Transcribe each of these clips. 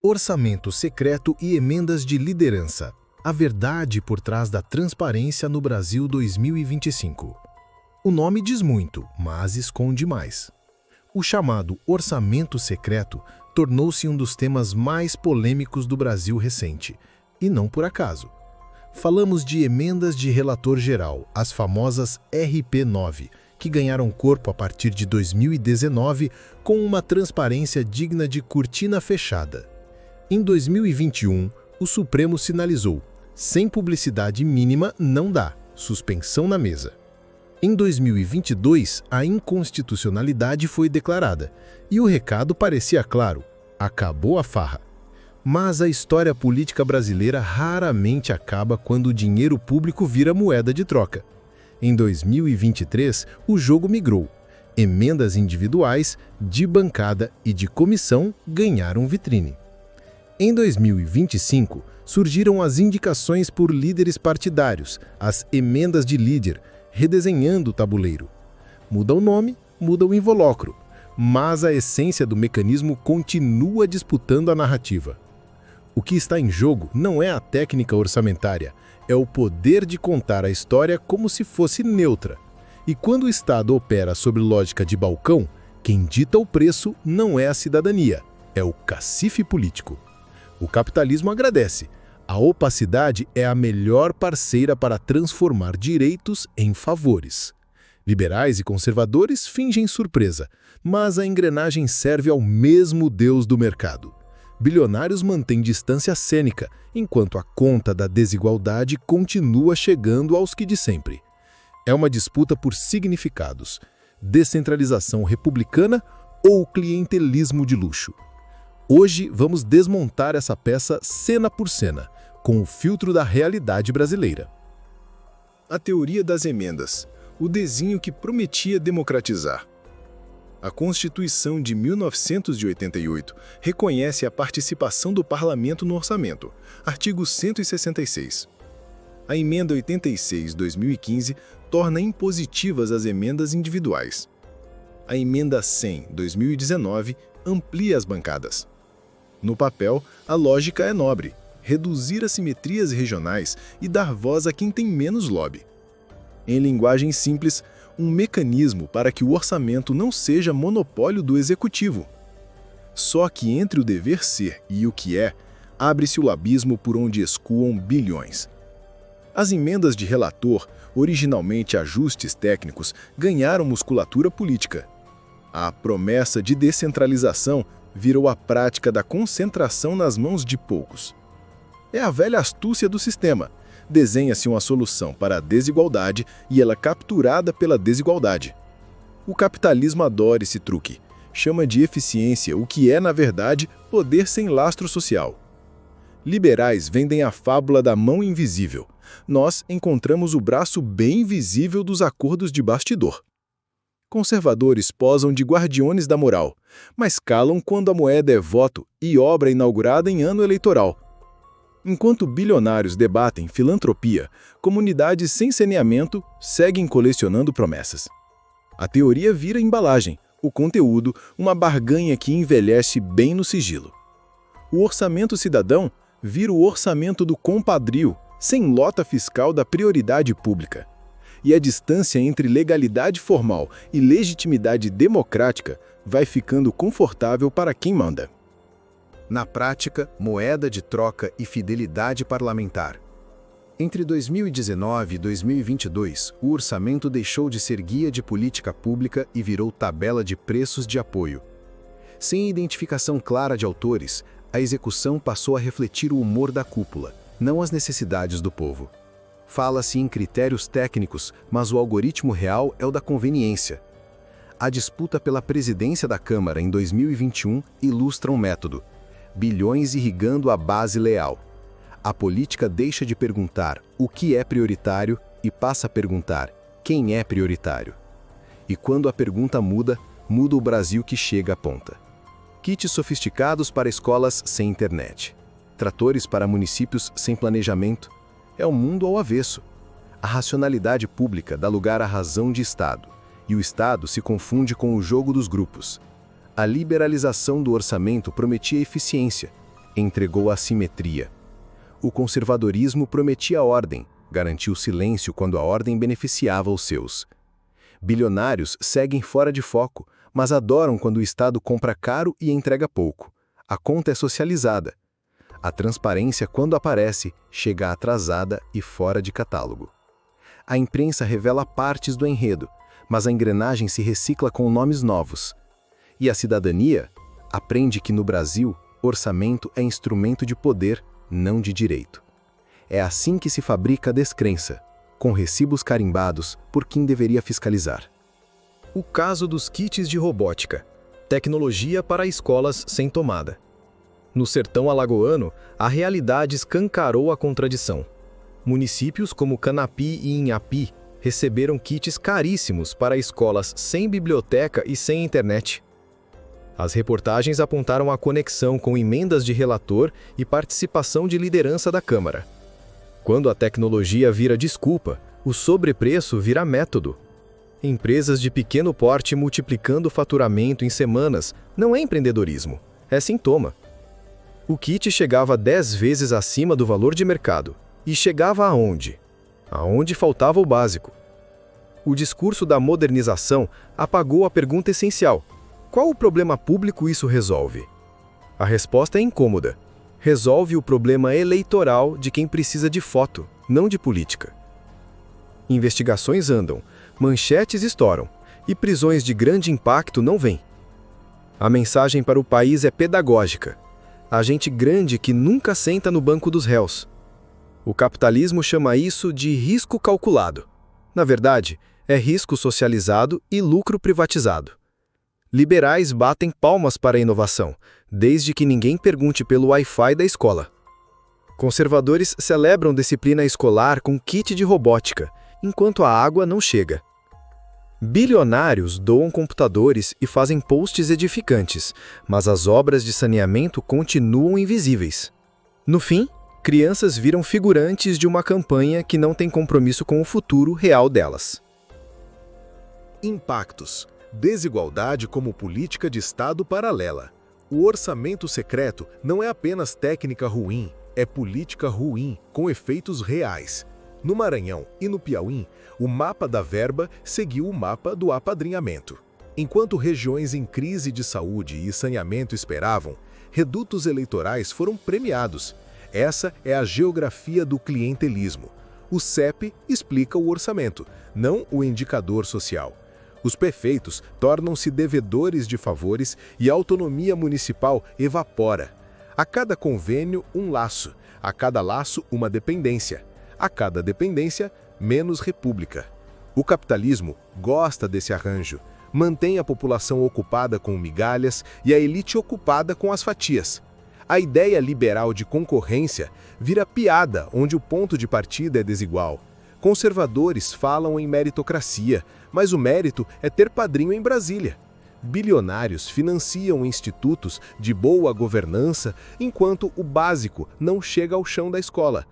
Orçamento secreto e emendas de liderança. A verdade por trás da transparência no Brasil 2025. O nome diz muito, mas esconde mais. O chamado orçamento secreto tornou-se um dos temas mais polêmicos do Brasil recente, e não por acaso. Falamos de emendas de relator geral, as famosas RP9, que ganharam corpo a partir de 2019 com uma transparência digna de cortina fechada. Em 2021, o Supremo sinalizou: sem publicidade mínima não dá, suspensão na mesa. Em 2022, a inconstitucionalidade foi declarada, e o recado parecia claro: acabou a farra. Mas a história política brasileira raramente acaba quando o dinheiro público vira moeda de troca. Em 2023, o jogo migrou. Emendas individuais, de bancada e de comissão ganharam vitrine. Em 2025, surgiram as indicações por líderes partidários, as emendas de líder, redesenhando o tabuleiro. Muda o nome, muda o invólucro, mas a essência do mecanismo continua disputando a narrativa. O que está em jogo não é a técnica orçamentária, é o poder de contar a história como se fosse neutra. E quando o Estado opera sob lógica de balcão, quem dita o preço não é a cidadania, é o cacife político. O capitalismo agradece. A opacidade é a melhor parceira para transformar direitos em favores. Liberais e conservadores fingem surpresa, mas a engrenagem serve ao mesmo Deus do mercado. Bilionários mantêm distância cênica, enquanto a conta da desigualdade continua chegando aos que de sempre. É uma disputa por significados: descentralização republicana ou clientelismo de luxo. Hoje vamos desmontar essa peça cena por cena, com o filtro da realidade brasileira. A teoria das emendas, o desenho que prometia democratizar. A Constituição de 1988 reconhece a participação do parlamento no orçamento, artigo 166. A emenda 86/2015 torna impositivas as emendas individuais. A emenda 100/2019 amplia as bancadas. No papel, a lógica é nobre: reduzir assimetrias regionais e dar voz a quem tem menos lobby. Em linguagem simples, um mecanismo para que o orçamento não seja monopólio do executivo. Só que entre o dever ser e o que é, abre-se o abismo por onde escoam bilhões. As emendas de relator, originalmente ajustes técnicos, ganharam musculatura política. A promessa de descentralização virou a prática da concentração nas mãos de poucos. É a velha astúcia do sistema. Desenha-se uma solução para a desigualdade e ela é capturada pela desigualdade. O capitalismo adora esse truque. Chama de eficiência o que é, na verdade, poder sem lastro social. Liberais vendem a fábula da mão invisível. Nós encontramos o braço bem visível dos acordos de bastidor. Conservadores posam de guardiões da moral, mas calam quando a moeda é voto e obra inaugurada em ano eleitoral. Enquanto bilionários debatem filantropia, comunidades sem saneamento seguem colecionando promessas. A teoria vira embalagem, o conteúdo, uma barganha que envelhece bem no sigilo. O orçamento cidadão vira o orçamento do compadrio, sem lota fiscal da prioridade pública. E a distância entre legalidade formal e legitimidade democrática vai ficando confortável para quem manda. Na prática, moeda de troca e fidelidade parlamentar. Entre 2019 e 2022, o orçamento deixou de ser guia de política pública e virou tabela de preços de apoio. Sem identificação clara de autores, a execução passou a refletir o humor da cúpula, não as necessidades do povo. Fala-se em critérios técnicos, mas o algoritmo real é o da conveniência. A disputa pela presidência da Câmara em 2021 ilustra um método: bilhões irrigando a base leal. A política deixa de perguntar o que é prioritário e passa a perguntar quem é prioritário. E quando a pergunta muda, muda o Brasil que chega à ponta. Kits sofisticados para escolas sem internet. Tratores para municípios sem planejamento. É o mundo ao avesso. A racionalidade pública dá lugar à razão de Estado, e o Estado se confunde com o jogo dos grupos. A liberalização do orçamento prometia eficiência, entregou a simetria. O conservadorismo prometia ordem, garantiu silêncio quando a ordem beneficiava os seus. Bilionários seguem fora de foco, mas adoram quando o Estado compra caro e entrega pouco. A conta é socializada. A transparência, quando aparece, chega atrasada e fora de catálogo. A imprensa revela partes do enredo, mas a engrenagem se recicla com nomes novos. E a cidadania aprende que, no Brasil, orçamento é instrumento de poder, não de direito. É assim que se fabrica a descrença, com recibos carimbados por quem deveria fiscalizar. O caso dos kits de robótica. Tecnologia para escolas sem tomada. No sertão alagoano, a realidade escancarou a contradição. Municípios como Canapi e Inhapi receberam kits caríssimos para escolas sem biblioteca e sem internet. As reportagens apontaram a conexão com emendas de relator e participação de liderança da Câmara. Quando a tecnologia vira desculpa, o sobrepreço vira método. Empresas de pequeno porte multiplicando o faturamento em semanas não é empreendedorismo, é sintoma. O kit chegava 10 vezes acima do valor de mercado. E chegava aonde? Aonde faltava o básico. O discurso da modernização apagou a pergunta essencial: qual o problema público isso resolve? A resposta é incômoda. Resolve o problema eleitoral de quem precisa de foto, não de política. Investigações andam, manchetes estouram, e prisões de grande impacto não vêm. A mensagem para o país é pedagógica. A gente grande que nunca senta no banco dos réus. O capitalismo chama isso de risco calculado. Na verdade, é risco socializado e lucro privatizado. Liberais batem palmas para a inovação, desde que ninguém pergunte pelo Wi-Fi da escola. Conservadores celebram disciplina escolar com kit de robótica, enquanto a água não chega. Bilionários doam computadores e fazem posts edificantes, mas as obras de saneamento continuam invisíveis. No fim, crianças viram figurantes de uma campanha que não tem compromisso com o futuro real delas. Impactos. Desigualdade como política de Estado paralela. O orçamento secreto não é apenas técnica ruim, é política ruim, com efeitos reais. No Maranhão e no Piauí, o mapa da verba seguiu o mapa do apadrinhamento. Enquanto regiões em crise de saúde e saneamento esperavam, redutos eleitorais foram premiados. Essa é a geografia do clientelismo. O CEP explica o orçamento, não o indicador social. Os prefeitos tornam-se devedores de favores e a autonomia municipal evapora. A cada convênio, um laço. A cada laço, uma dependência. A cada dependência, menos república. O capitalismo gosta desse arranjo. Mantém a população ocupada com migalhas e a elite ocupada com as fatias. A ideia liberal de concorrência vira piada onde o ponto de partida é desigual. Conservadores falam em meritocracia, mas o mérito é ter padrinho em Brasília. Bilionários financiam institutos de boa governança, enquanto o básico não chega ao chão da escola.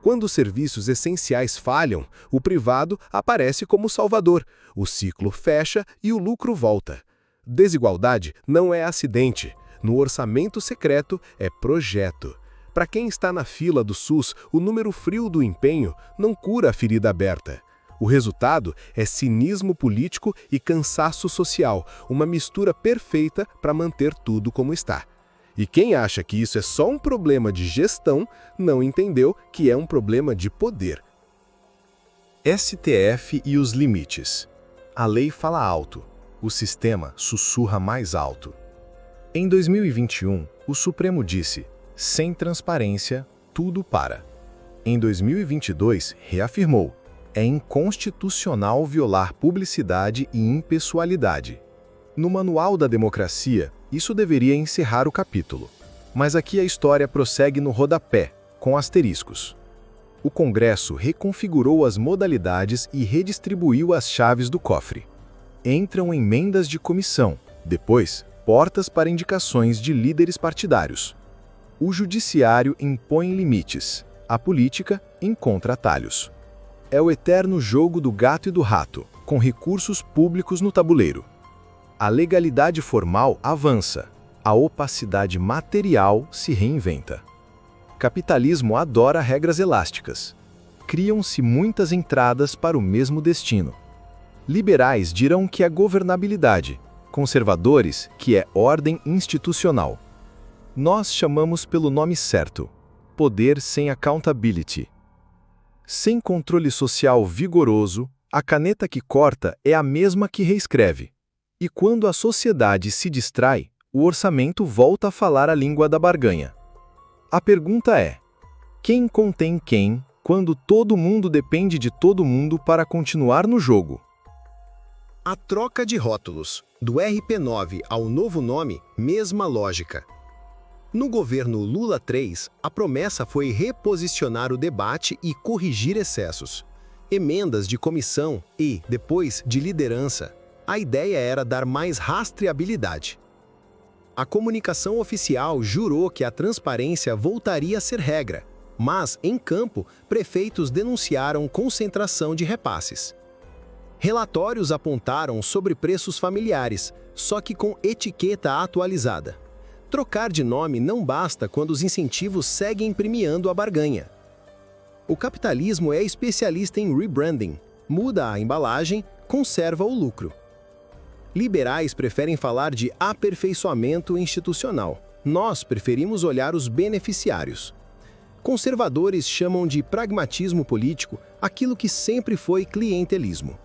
Quando os serviços essenciais falham, o privado aparece como salvador, o ciclo fecha e o lucro volta. Desigualdade não é acidente. No orçamento secreto é projeto. Para quem está na fila do SUS, o número frio do empenho não cura a ferida aberta. O resultado é cinismo político e cansaço social, uma mistura perfeita para manter tudo como está. E quem acha que isso é só um problema de gestão, não entendeu que é um problema de poder. STF e os limites. A lei fala alto, o sistema sussurra mais alto. Em 2021, o Supremo disse: sem transparência, tudo para. Em 2022, reafirmou: é inconstitucional violar publicidade e impessoalidade. No Manual da Democracia, isso deveria encerrar o capítulo. Mas aqui a história prossegue no rodapé, com asteriscos. O Congresso reconfigurou as modalidades e redistribuiu as chaves do cofre. Entram emendas de comissão, depois, portas para indicações de líderes partidários. O judiciário impõe limites, a política encontra atalhos. É o eterno jogo do gato e do rato, com recursos públicos no tabuleiro. A legalidade formal avança, A opacidade material se reinventa. Capitalismo adora regras elásticas. Criam-se muitas entradas para o mesmo destino. Liberais dirão que é governabilidade, conservadores que é ordem institucional. Nós chamamos pelo nome certo: poder sem accountability. Sem controle social vigoroso, a caneta que corta é a mesma que reescreve. E quando a sociedade se distrai, o orçamento volta a falar a língua da barganha. A pergunta é: quem contém quem quando todo mundo depende de todo mundo para continuar no jogo? A troca de rótulos, do RP9 ao novo nome, mesma lógica. No governo Lula III, a promessa foi reposicionar o debate e corrigir excessos. Emendas de comissão e, depois, de liderança. A ideia era dar mais rastreabilidade. A comunicação oficial jurou que a transparência voltaria a ser regra, mas, em campo, prefeitos denunciaram concentração de repasses. Relatórios apontaram sobrepreços familiares, só que com etiqueta atualizada. Trocar de nome não basta quando os incentivos seguem premiando a barganha. O capitalismo é especialista em rebranding, muda a embalagem, conserva o lucro. Liberais preferem falar de aperfeiçoamento institucional. Nós preferimos olhar os beneficiários. Conservadores chamam de pragmatismo político aquilo que sempre foi clientelismo.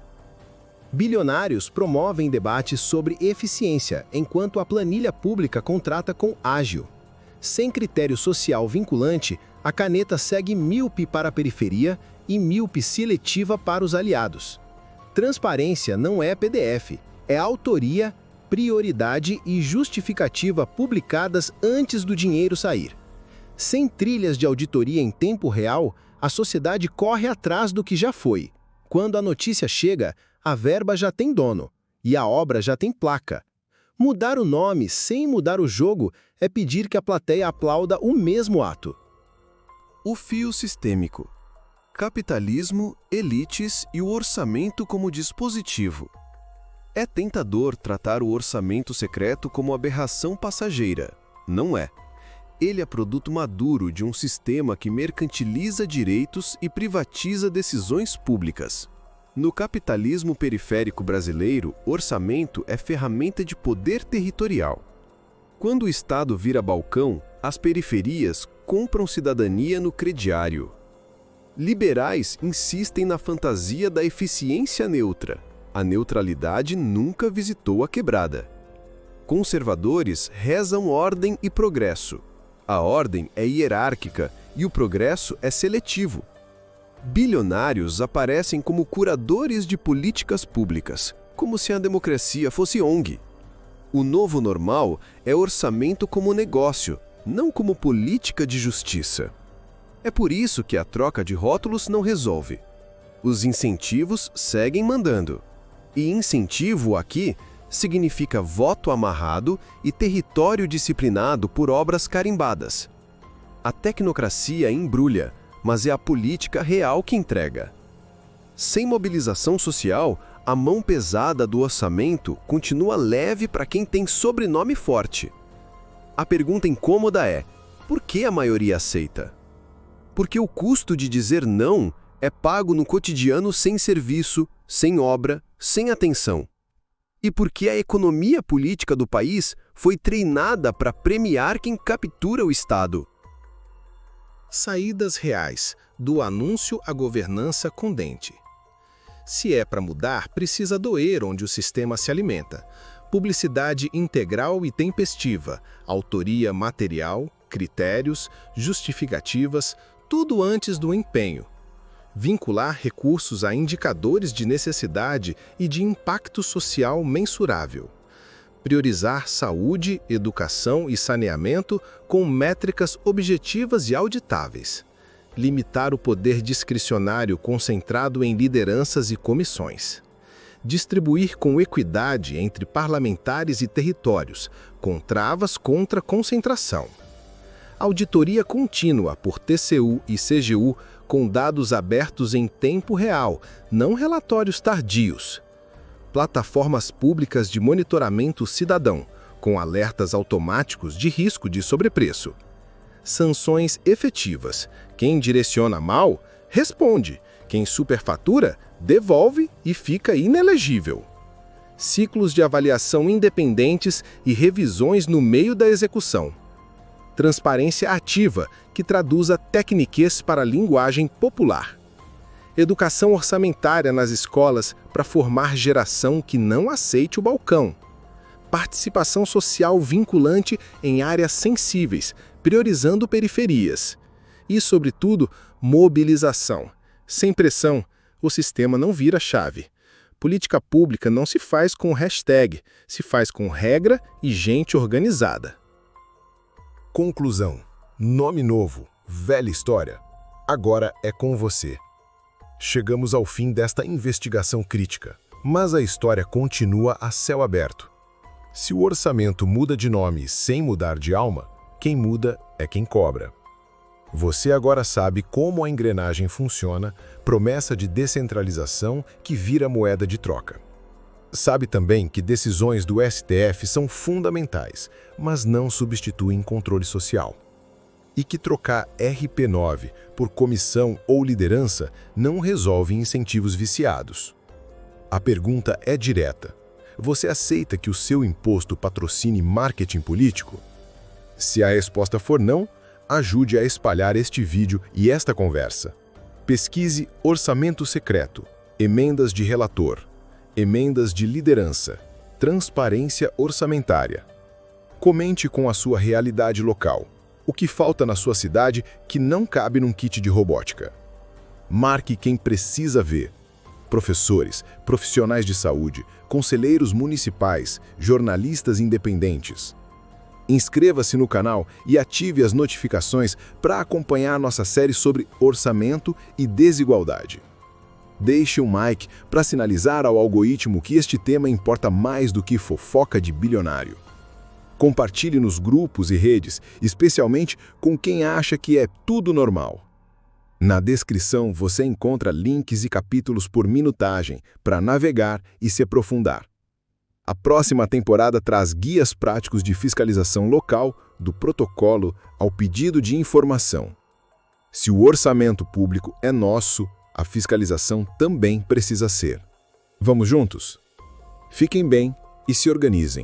Bilionários promovem debates sobre eficiência, enquanto a planilha pública contrata com ágil. Sem critério social vinculante, a caneta segue míope para a periferia e míope seletiva para os aliados. Transparência não é PDF. É autoria, prioridade e justificativa publicadas antes do dinheiro sair. Sem trilhas de auditoria em tempo real, a sociedade corre atrás do que já foi. Quando a notícia chega, a verba já tem dono e a obra já tem placa. Mudar o nome sem mudar o jogo é pedir que a plateia aplauda o mesmo ato. O fio sistêmico. Capitalismo, elites e o orçamento como dispositivo. É tentador tratar o orçamento secreto como aberração passageira. Não é. Ele é produto maduro de um sistema que mercantiliza direitos e privatiza decisões públicas. No capitalismo periférico brasileiro, orçamento é ferramenta de poder territorial. Quando o Estado vira balcão, as periferias compram cidadania no crediário. Liberais insistem na fantasia da eficiência neutra. A neutralidade nunca visitou a quebrada. Conservadores rezam ordem e progresso. A ordem é hierárquica e o progresso é seletivo. Bilionários aparecem como curadores de políticas públicas, como se a democracia fosse ONG. O novo normal é orçamento como negócio, não como política de justiça. É por isso que a troca de rótulos não resolve. Os incentivos seguem mandando. E incentivo aqui significa voto amarrado e território disciplinado por obras carimbadas. A tecnocracia embrulha, mas é a política real que entrega. Sem mobilização social, a mão pesada do orçamento continua leve para quem tem sobrenome forte. A pergunta incômoda é: por que a maioria aceita? Porque o custo de dizer não é pago no cotidiano sem serviço, sem obra, sem atenção. E porque a economia política do país foi treinada para premiar quem captura o Estado. Saídas reais, do anúncio à governança com dente. Se é para mudar, precisa doer onde o sistema se alimenta. Publicidade integral e tempestiva, autoria material, critérios, justificativas, tudo antes do empenho. Vincular recursos a indicadores de necessidade e de impacto social mensurável. Priorizar saúde, educação e saneamento com métricas objetivas e auditáveis. Limitar o poder discricionário concentrado em lideranças e comissões. Distribuir com equidade entre parlamentares e territórios, com travas contra concentração. Auditoria contínua por TCU e CGU com dados abertos em tempo real, não relatórios tardios. Plataformas públicas de monitoramento cidadão, com alertas automáticos de risco de sobrepreço. Sanções efetivas. Quem direciona mal, responde. Quem superfatura, devolve e fica inelegível. Ciclos de avaliação independentes e revisões no meio da execução. Transparência ativa, que traduza técnicas para linguagem popular. Educação orçamentária nas escolas para formar geração que não aceite o balcão. Participação social vinculante em áreas sensíveis, priorizando periferias. E, sobretudo, mobilização. Sem pressão, o sistema não vira chave. Política pública não se faz com hashtag, se faz com regra e gente organizada. Conclusão. Nome novo, velha história. Agora é com você. Chegamos ao fim desta investigação crítica, mas a história continua a céu aberto. Se o orçamento muda de nome sem mudar de alma, quem muda é quem cobra. Você agora sabe como a engrenagem funciona, promessa de descentralização que vira moeda de troca. Sabe também que decisões do STF são fundamentais, mas não substituem controle social. E que trocar RP9 por comissão ou liderança não resolve incentivos viciados. A pergunta é direta. Você aceita que o seu imposto patrocine marketing político? Se a resposta for não, ajude a espalhar este vídeo e esta conversa. Pesquise orçamento secreto, emendas de relator, emendas de liderança, transparência orçamentária. Comente com a sua realidade local. O que falta na sua cidade que não cabe num kit de robótica? Marque quem precisa ver. Professores, profissionais de saúde, conselheiros municipais, jornalistas independentes. Inscreva-se no canal e ative as notificações para acompanhar nossa série sobre orçamento e desigualdade. Deixe um like para sinalizar ao algoritmo que este tema importa mais do que fofoca de bilionário. Compartilhe nos grupos e redes, especialmente com quem acha que é tudo normal. Na descrição você encontra links e capítulos por minutagem para navegar e se aprofundar. A próxima temporada traz guias práticos de fiscalização local, do protocolo ao pedido de informação. Se o orçamento público é nosso, a fiscalização também precisa ser. Vamos juntos? Fiquem bem e se organizem.